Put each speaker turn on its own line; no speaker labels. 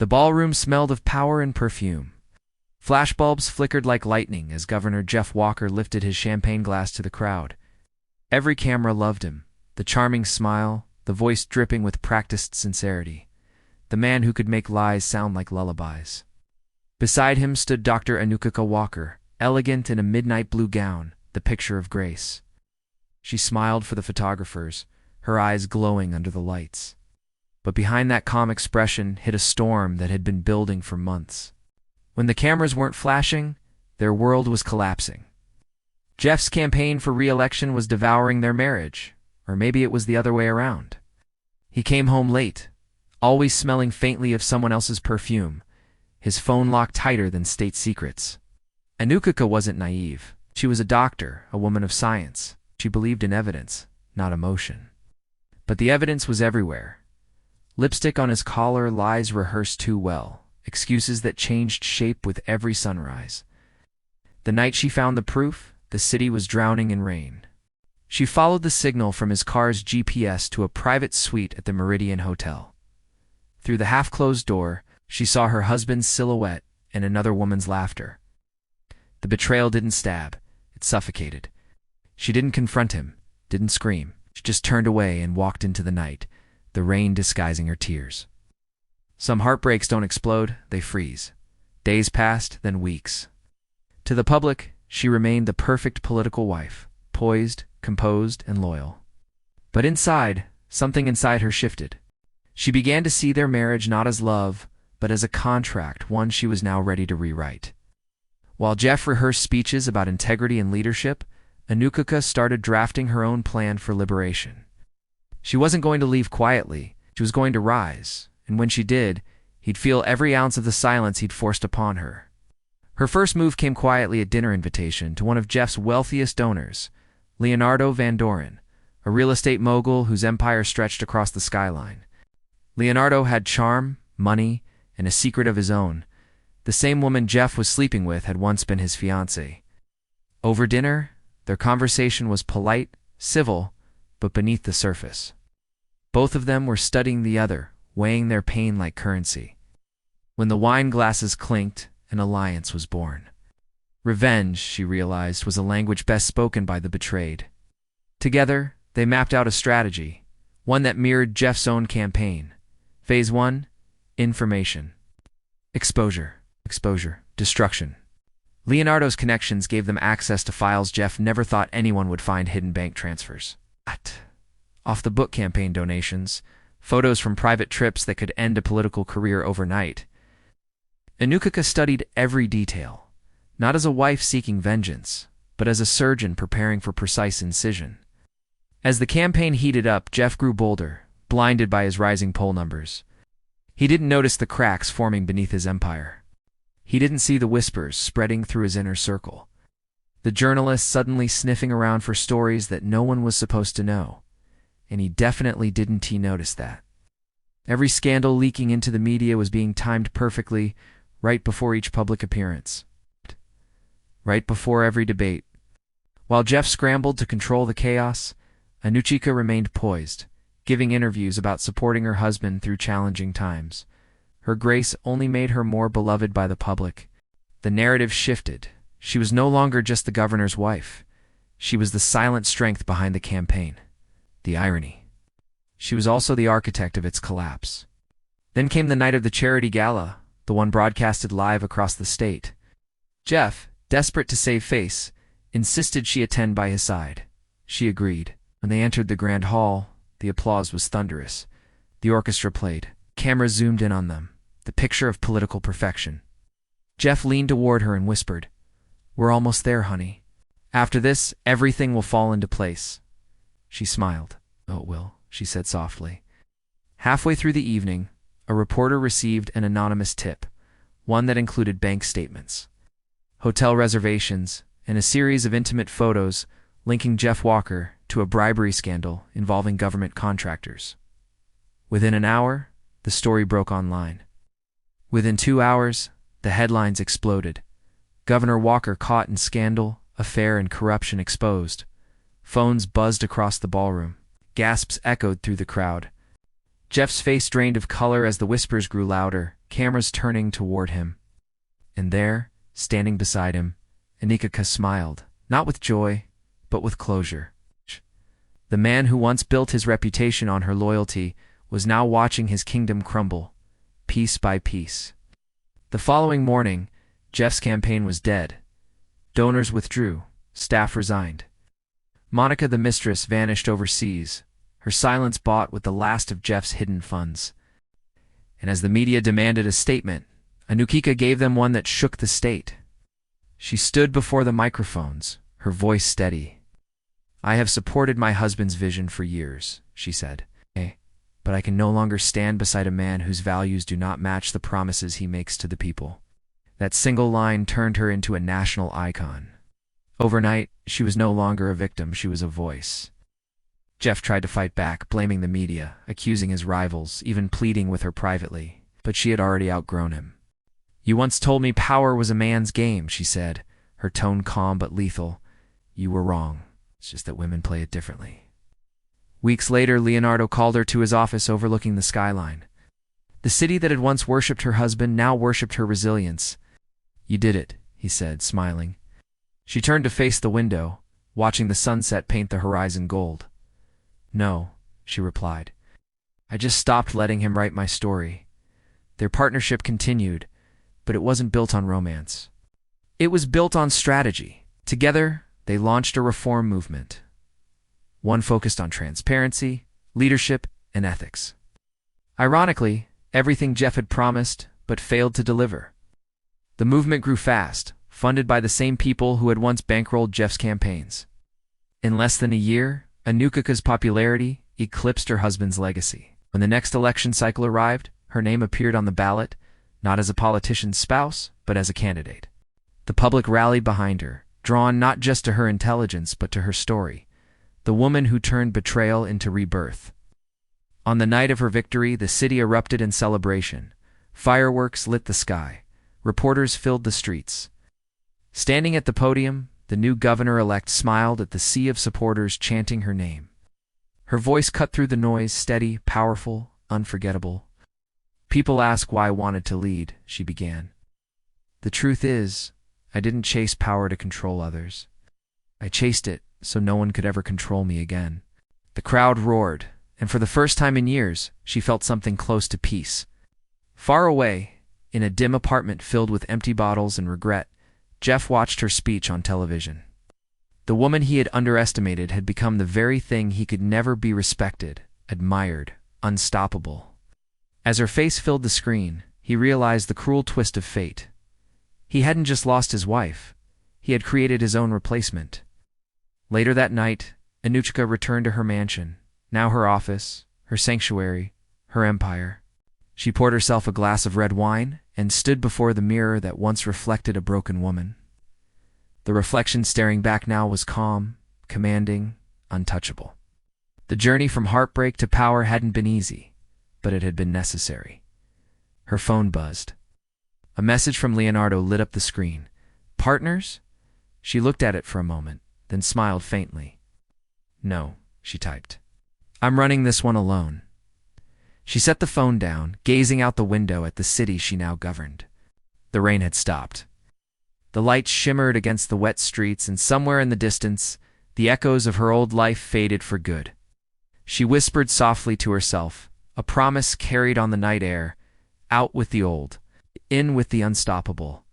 The ballroom smelled of power and perfume. Flashbulbs flickered like lightning as Governor Jeff Walker lifted his champagne glass to the crowd. Every camera loved him, the charming smile, the voice dripping with practiced sincerity. The man who could make lies sound like lullabies. Beside him stood Dr. Anukika Walker, elegant in a midnight blue gown, the picture of grace. She smiled for the photographers, her eyes glowing under the lights. But behind that calm expression hid a storm that had been building for months. When the cameras weren't flashing, their world was collapsing. Jeff's campaign for re-election was devouring their marriage, or maybe it was the other way around. He came home late, always smelling faintly of someone else's perfume, his phone locked tighter than state secrets. Anukika wasn't naive. She was a doctor, a woman of science. She believed in evidence, not emotion. But the evidence was everywhere. Lipstick on his collar, lies rehearsed too well, excuses that changed shape with every sunrise. The night she found the proof, the city was drowning in rain. She followed the signal from his car's GPS to a private suite at the Meridian Hotel. Through the half-closed door, she saw her husband's silhouette and another woman's laughter. The betrayal didn't stab, it suffocated. She didn't confront him, didn't scream. She just turned away and walked into the night, the rain disguising her tears. Some heartbreaks don't explode, they freeze. Days passed, then weeks. To the public, she remained the perfect political wife, poised, composed, and loyal. But inside, something inside her shifted. She began to see their marriage not as love, but as a contract, one she was now ready to rewrite. While Jeff rehearsed speeches about integrity and leadership, Anukika started drafting her own plan for liberation. She wasn't going to leave quietly, she was going to rise, and when she did, he'd feel every ounce of the silence he'd forced upon her. Her first move came quietly, a dinner invitation to one of Jeff's wealthiest donors, Leonardo Van Doren, a real estate mogul whose empire stretched across the skyline. Leonardo had charm, money, and a secret of his own. The same woman Jeff was sleeping with had once been his fiancée. Over dinner, their conversation was polite, civil, but beneath the surface. Both of them were studying the other, weighing their pain like currency. When the wine glasses clinked, an alliance was born. Revenge, she realized, was a language best spoken by the betrayed. Together, they mapped out a strategy, one that mirrored Jeff's own campaign. Phase 1, information. Exposure, destruction. Leonardo's connections gave them access to files Jeff never thought anyone would find: hidden bank transfers. Off-the-book campaign donations, photos from private trips that could end a political career overnight. Anukika studied every detail, not as a wife seeking vengeance, but as a surgeon preparing for precise incision. As the campaign heated up, Jeff grew bolder, blinded by his rising poll numbers. He didn't notice the cracks forming beneath his empire. He didn't see the whispers spreading through his inner circle. The journalists suddenly sniffing around for stories that no one was supposed to know. And he definitely didn't notice that. Every scandal leaking into the media was being timed perfectly, right before each public appearance. Right before every debate. While Jeff scrambled to control the chaos, Anukika remained poised, giving interviews about supporting her husband through challenging times. Her grace only made her more beloved by the public. The narrative shifted. She was no longer just the governor's wife. She was the silent strength behind the campaign. The irony. She was also the architect of its collapse. Then came the night of the charity gala, the one broadcasted live across the state. Jeff, desperate to save face, insisted she attend by his side. She agreed. When they entered the grand hall, the applause was thunderous. The orchestra played. Cameras zoomed in on them, the picture of political perfection. Jeff leaned toward her and whispered, "We're almost there, honey. After this, everything will fall into place." She smiled. "Oh, it will," she said softly. Halfway through the evening, a reporter received an anonymous tip, one that included bank statements, hotel reservations, and a series of intimate photos linking Jeff Walker to a bribery scandal involving government contractors. Within an hour, the story broke online. Within 2 hours, the headlines exploded. Governor Walker caught in scandal, affair, and corruption exposed. Phones buzzed across the ballroom. Gasps echoed through the crowd. Jeff's face drained of color as the whispers grew louder, cameras turning toward him. And there, standing beside him, Anikika smiled, not with joy, but with closure. The man who once built his reputation on her loyalty was now watching his kingdom crumble, piece by piece. The following morning, Jeff's campaign was dead. Donors withdrew, staff resigned. Monica the Mistress vanished overseas, her silence bought with the last of Jeff's hidden funds. And as the media demanded a statement, Anikika gave them one that shook the state. She stood before the microphones, her voice steady. "I have supported my husband's vision for years," she said, "but I can no longer stand beside a man whose values do not match the promises he makes to the people." That single line turned her into a national icon. Overnight, she was no longer a victim, she was a voice. Jeff tried to fight back, blaming the media, accusing his rivals, even pleading with her privately, but she had already outgrown him. "You once told me power was a man's game," she said, her tone calm but lethal. "You were wrong. It's just that women play it differently." Weeks later, Leonardo called her to his office overlooking the skyline. The city that had once worshipped her husband now worshipped her resilience. "You did it," he said, smiling. She turned to face the window, watching the sunset paint the horizon gold. "No," she replied. "I just stopped letting him write my story." Their partnership continued, but it wasn't built on romance. It was built on strategy. Together, they launched a reform movement. One focused on transparency, leadership, and ethics. Ironically, everything Jeff had promised, but failed to deliver. The movement grew fast, funded by the same people who had once bankrolled Jeff's campaigns. In less than a year, Anikika's popularity eclipsed her husband's legacy. When the next election cycle arrived, her name appeared on the ballot, not as a politician's spouse, but as a candidate. The public rallied behind her, drawn not just to her intelligence but to her story, the woman who turned betrayal into rebirth. On the night of her victory, the city erupted in celebration. Fireworks lit the sky. Reporters filled the streets. Standing at the podium, the new governor-elect smiled at the sea of supporters chanting her name. Her voice cut through the noise, steady, powerful, unforgettable. "People ask why I wanted to lead," she began. "The truth is, I didn't chase power to control others. I chased it so no one could ever control me again." The crowd roared, and for the first time in years, she felt something close to peace. Far away, in a dim apartment filled with empty bottles and regret, Jeff watched her speech on television. The woman he had underestimated had become the very thing he could never be: respected, admired, unstoppable. As her face filled the screen, he realized the cruel twist of fate. He hadn't just lost his wife, he had created his own replacement. Later that night, Anikika returned to her mansion, now her office, her sanctuary, her empire. She poured herself a glass of red wine and stood before the mirror that once reflected a broken woman. The reflection staring back now was calm, commanding, untouchable. The journey from heartbreak to power hadn't been easy, but it had been necessary. Her phone buzzed. A message from Leonardo lit up the screen. "Partners?" She looked at it for a moment, then smiled faintly. "No," she typed. "I'm running this one alone." She set the phone down, gazing out the window at the city she now governed. The rain had stopped. The lights shimmered against the wet streets, and somewhere in the distance, the echoes of her old life faded for good. She whispered softly to herself, a promise carried on the night air: out with the old, in with the unstoppable.